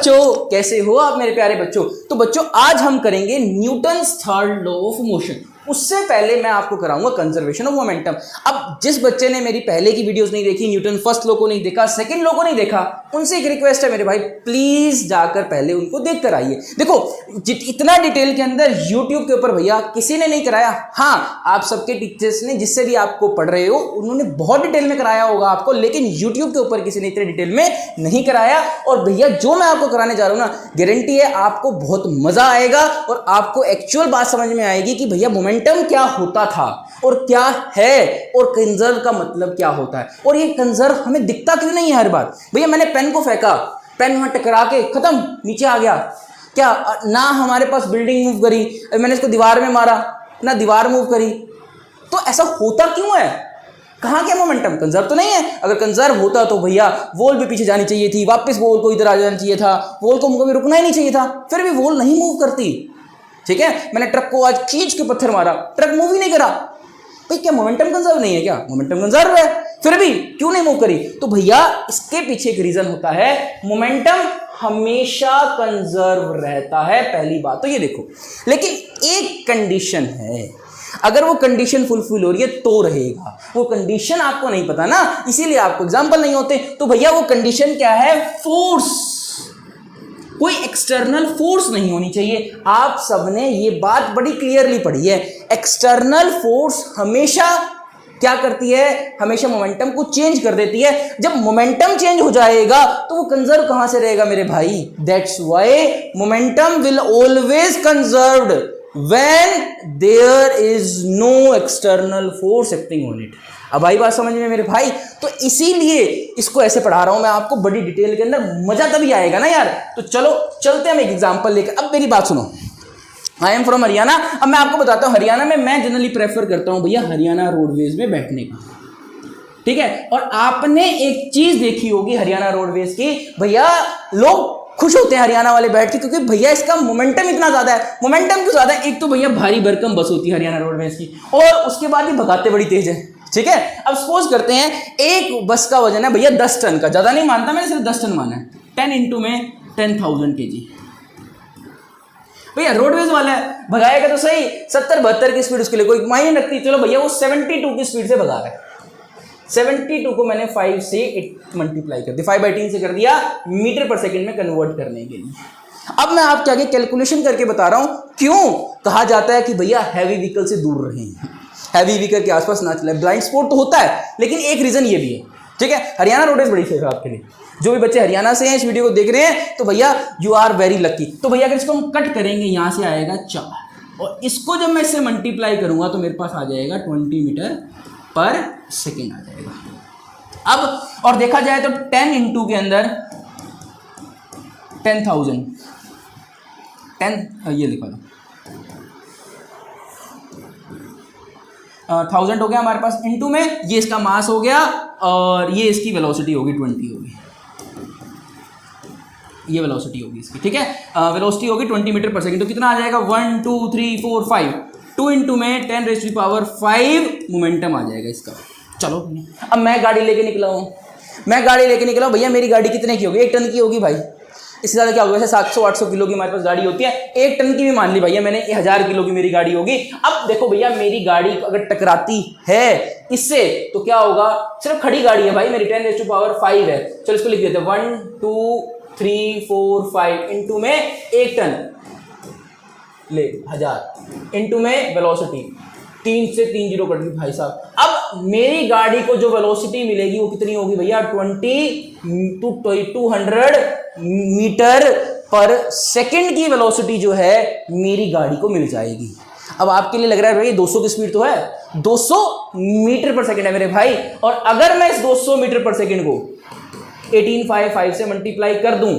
बच्चों, कैसे हो आप मेरे प्यारे बच्चों। तो बच्चों आज हम करेंगे Newton's third law of motion. उससे पहले मैं आपको कराऊंगा कंजर्वेशन ऑफ मोमेंटम। अब जिस बच्चे ने मेरी पहले की वीडियोस नहीं देखी, न्यूटन फर्स्ट लॉ को नहीं देखा, सेकंड लॉ को नहीं देखा, उनसे एक रिक्वेस्ट है मेरे भाई, प्लीज जाकर पहले उनको देख कर आइए। देखो इतना डिटेल के अंदर यूट्यूब के ऊपर भैया किसी ने नहीं कराया। हाँ, आप सबके टीचर्स ने जिससे भी आपको पढ़ रहे हो उन्होंने बहुत डिटेल में कराया होगा आपको, लेकिन यूट्यूब के ऊपर किसी ने इतने डिटेल में नहीं कराया। और भैया जो मैं आपको कराने जा रहा हूं ना, गारंटी है आपको बहुत मजा आएगा और आपको एक्चुअल बात समझ में आएगी कि भैया मोमेंटम क्या होता था और क्या है, और कंजर्व का मतलब क्या होता है, और ये कंजर्व हमें दिखता क्यों नहीं है हर बार। भैया मैंने पेन को फेंका, पेन वहां टकरा के खत्म, नीचे आ गया, क्या ना हमारे पास बिल्डिंग मूव करी, मैंने इसको दीवार में मारा ना दीवार मूव करी, तो ऐसा होता क्यों है? कहाँ क्या मोमेंटम? कंजर्व तो नहीं है। अगर कंजर्व होता तो भैया वॉल भी पीछे जानी चाहिए थी, वापस वॉल को इधर आ जाना चाहिए था, वॉल को कभी रुकना ही नहीं चाहिए था, फिर भी वॉल नहीं मूव करती। ठीक है, मैंने ट्रक को आज खींच के पत्थर मारा, ट्रक मूव ही नहीं करा। भाई क्या मोमेंटम कंजर्व नहीं है क्या? मोमेंटम कंजर्व है, फिर भी क्यों नहीं मूव करी? तो भैया इसके पीछे एक रीजन होता है, मोमेंटम हमेशा कंजर्व रहता है, पहली बात तो ये देखो। लेकिन एक कंडीशन है, अगर वो कंडीशन फुलफिल हो रही है तो रहेगा। वो कंडीशन आपको नहीं पता ना, इसीलिए आपको एग्जांपल नहीं होते। तो भैया वो कंडीशन क्या है? फोर्स। कोई एक्सटर्नल फोर्स नहीं होनी चाहिए। आप सबने ये बात बड़ी क्लियरली पढ़ी है, एक्सटर्नल फोर्स हमेशा क्या करती है? हमेशा मोमेंटम को चेंज कर देती है। जब मोमेंटम चेंज हो जाएगा तो वो कंजर्व कहां से रहेगा मेरे भाई? That's why momentum will always conserved when there is no external force acting on it. अब भाई बात समझ में मेरे भाई? तो इसीलिए इसको ऐसे पढ़ा रहा हूं मैं आपको बड़ी डिटेल के अंदर, मजा तभी आएगा ना यार। तो चलो चलते हैं हम एक एग्जांपल लेकर। अब मेरी बात सुनो, आई एम फ्रॉम हरियाणा। अब मैं आपको बताता हूं, हरियाणा में मैं जनरली प्रेफर करता हूं भैया हरियाणा रोडवेज में बैठने का। ठीक है, और आपने एक चीज देखी होगी हरियाणा रोडवेज की, भैया लोग खुश होते हैं हरियाणा वाले बैठ के, क्योंकि भैया इसका मोमेंटम इतना ज्यादा है। मोमेंटम क्यों ज्यादा है? एक तो भैया भारी भरकम बस होती है हरियाणा रोडवेज की, और उसके बाद भी भगाते बड़ी तेज है। ठीक है, अब सपोज करते हैं एक बस का वजन है भैया 10 टन का, ज्यादा नहीं मानता मैंने, सिर्फ 10 टन माना है। 10 इंटू में 10,000 kg। भैया रोडवेज वाला है, भगाएगा तो सही 70-72 की स्पीड, उसके लिए कोई मायने नहीं रखती। चलो भैया वो 72 की स्पीड से भगा रहा है। 72 को मैंने 5 से मल्टीप्लाई कर दिया, 5/3 से कर दिया, मीटर पर सेकंड में कन्वर्ट करने के लिए। अब मैं आपके आगे कैलकुलेशन करके बता रहा हूं क्यों कहा जाता है कि भैया हैवी व्हीकल से दूर रहें, हैवी व्हीकल के आसपास ना चले। ब्लाइंड स्पॉट तो होता है, लेकिन एक रीजन ये भी है। ठीक है, हरियाणा रोडवेज बड़ी सेफ है आपके लिए। जो भी बच्चे हरियाणा से हैं इस वीडियो को देख रहे हैं, तो भैया यू आर वेरी लकी। तो भैया अगर इसको हम कट करेंगे, यहां से आएगा 4, और इसको जब मैं इससे मल्टीप्लाई करूंगा तो मेरे पास आ जाएगा 20 मीटर पर सेकेंड आ जाएगा। अब और देखा जाए तो 10 इंटू के अंदर 10,000, 10 ये लिखा लो 1000 हो गया हमारे पास, इंटू में ये इसका मास हो गया, और ये इसकी वेलोसिटी होगी 20 होगी, ये वेलोसिटी होगी इसकी। ठीक है, वेलोसिटी होगी 20 मीटर पर सेकंड। तो कितना आ जाएगा? 1 2 3 4 5, 2 इंटू में 10⁵5 मोमेंटम आ जाएगा इसका। चलो अब मैं गाड़ी लेके निकला हूँ, भैया मेरी गाड़ी कितने की होगी? 1 टन की होगी भाई। इससे ज़्यादा क्या होगा? वैसे 700-800 किलो की हमारे पास गाड़ी होती है, 1 टन की भी मान ली भैया मैंने, 1000 किलो की मेरी गाड़ी होगी। अब देखो भैया मेरी गाड़ी अगर टकराती है इससे तो क्या होगा? सिर्फ खड़ी गाड़ी है भाई मेरी, 10⁵5 है। चलो इसको लिख देते हैं 1 2 3 4 5 इंटू में 1 टन ले 1000 इंटू में वेलोसिटी 3 से 3 जीरो कट गई भाई साहब। अब मेरी गाड़ी को जो वेलोसिटी मिलेगी वो कितनी होगी भैया? 200 मीटर पर सेकंड की वेलोसिटी जो है मेरी गाड़ी को मिल जाएगी। अब आपके लिए लग रहा है भाई 200 की स्पीड तो है, 200 मीटर पर सेकंड है मेरे भाई। और अगर मैं इस 200 मीटर पर सेकंड को 1855 से मल्टीप्लाई कर दूं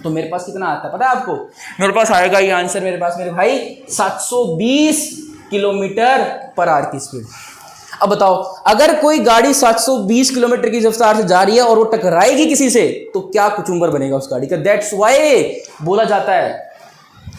तो मेरे पास कितना आता है पता है आपको? मेरे पास आएगा ये आंसर मेरे पास मेरे भाई 720 किलोमीटर पर आवर की स्पीड। अब बताओ अगर कोई गाड़ी 720 किलोमीटर की रफ्तार से जा रही है और वो टकराएगी किसी से तो क्या कुचुम्बर बनेगा उस गाड़ी का। दैट्स व्हाई बोला जाता है,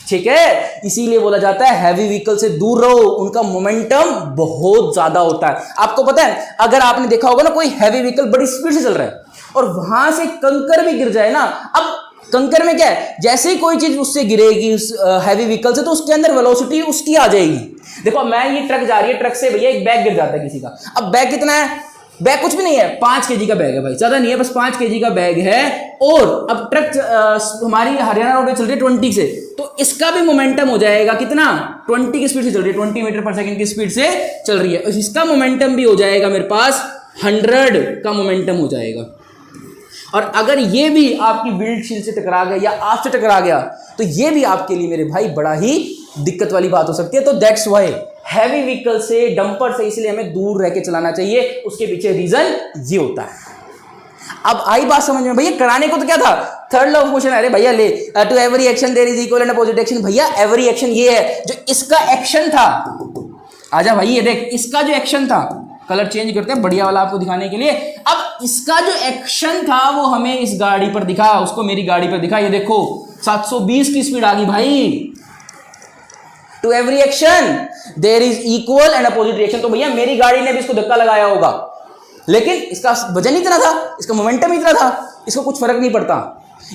ठीक है, इसीलिए बोला जाता है हैवी व्हीकल से दूर रहो, उनका मोमेंटम बहुत ज्यादा होता है। आपको पता है अगर आपने देखा होगा ना कोई हैवी व्हीकल बड़ी स्पीड से चल रहा है और वहां से कंकर भी गिर जाए ना, अब कंकर में क्या है, जैसे ही कोई चीज उससे गिरेगी उस हैवी व्हीकल से, तो उसके अंदर वेलोसिटी उसकी आ जाएगी। देखो मैं ये ट्रक जा रही है, ट्रक से भैया एक बैग गिर जाता है किसी का। अब बैग कितना है, बैग कुछ भी नहीं है, 5 kg का बैग है भाई, ज्यादा नहीं है, बस 5 kg का बैग है। और अब ट्रक हमारी हरियाणा रोड पे चल रही है 20 से, तो इसका भी मोमेंटम हो जाएगा कितना, 20 की स्पीड से चल रही है, 20 मीटर पर सेकंड की स्पीड से चल रही है, इसका मोमेंटम भी हो जाएगा मेरे पास 100 का मोमेंटम हो जाएगा। और अगर ये भी आपकी विंडशील्ड से टकरा गया या आपसे टकरा गया, तो ये भी आपके लिए मेरे भाई बड़ा ही दिक्कत वाली बात हो सकती है। तो दैट्स वाई हैवी व्हीकल से, डंपर से इसलिए हमें दूर रह के चलाना चाहिए, उसके पीछे रीजन ये होता है। अब आई बात समझ में, भैया कराने को तो क्या था, थर्ड लॉ ऑफ मोशन। अरे भैया ले, to every action there is equal and opposite action. भैया एवरी एक्शन ये है जो इसका एक्शन था, आजा भाई ये देख, इसका जो एक्शन था, कलर चेंज करते हैं बढ़िया वाला आपको दिखाने के लिए। अब इसका जो एक्शन था वो हमें इस गाड़ी पर दिखा, उसको मेरी गाड़ी पर दिखा, ये देखो 720 की स्पीड आ गई भाई। To every action there is equal and opposite reaction. तो भैया मेरी गाड़ी ने भी इसको धक्का लगाया होगा, लेकिन इसका वजन इतना था, इसका मोमेंटम इतना था, इसको कुछ फर्क नहीं पड़ता।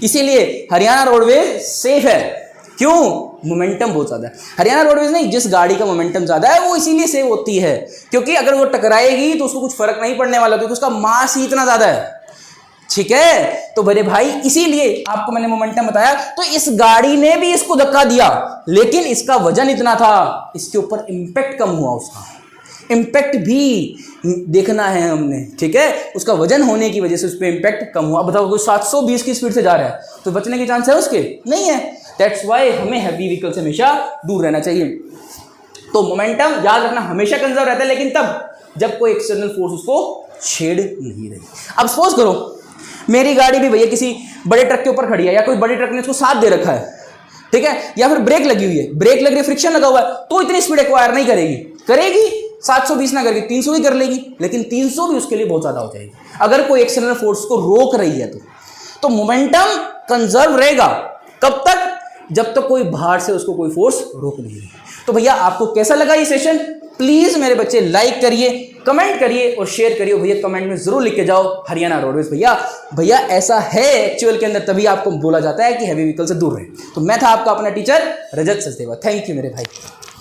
इसीलिए हरियाणा रोडवेज सेफ है। क्यों, मोमेंटम बहुत ज्यादा है। हरियाणा रोडवेज नहीं, जिस गाड़ी का मोमेंटम ज्यादा है वो इसीलिए सेव होती है, क्योंकि अगर वो टकराएगी तो उसको कुछ फर्क नहीं पड़ने वाला, क्योंकि उसका मास ही इतना ज्यादा है। ठीक है, तो बड़े भाई इसीलिए आपको मैंने मोमेंटम बताया। तो इस गाड़ी ने भी इसको धक्का दिया, लेकिन इसका वजन इतना था, इसके ऊपर इंपैक्ट कम हुआ, उसका इंपैक्ट भी देखना है हमने। ठीक है, उसका वजन होने की वजह से उस पर इंपैक्ट कम हुआ। बताओ कोई 720 की स्पीड से जा रहा है तो बचने के चांस है उसके, नहीं है। दैट्स वाई हमें हैवी व्हीकल से हमेशा दूर रहना चाहिए। तो मोमेंटम याद रखना हमेशा कंजर्व रहता है, लेकिन तब जब कोई एक्सटर्नल फोर्स उसको छेड़ नहीं रही। अब सपोज करो मेरी गाड़ी भी भैया किसी बड़े ट्रक के ऊपर खड़ी है, या कोई बड़े ट्रक ने उसको साथ दे रखा है, ठीक है, या फिर ब्रेक लगी हुई है, ब्रेक लग रही है, फ्रिक्शन लगा हुआ है, तो इतनी स्पीड एक्वायर नहीं करेगी, करेगी 720 ना करके 300 ही कर लेगी, लेकिन 300 भी उसके लिए बहुत ज्यादा हो जाएगी अगर कोई एक्सटर्नल फोर्स को रोक रही है तो मोमेंटम कंजर्व रहेगा। कब तक, जब तक कोई बाहर से उसको कोई फोर्स रोक नहीं रही। तो भैया आपको कैसा लगा ये सेशन, प्लीज मेरे बच्चे लाइक करिए, कमेंट करिए और शेयर करिए। भैया कमेंट में जरूर लिख के जाओ हरियाणा रोडवेज। भैया ऐसा है एक्चुअल के अंदर, तभी आपको बोला जाता है कि हैवी व्हीकल से दूर रहे। तो मैं था आपका अपना teacher Rajat Sachdeva. Thank you मेरे भाई।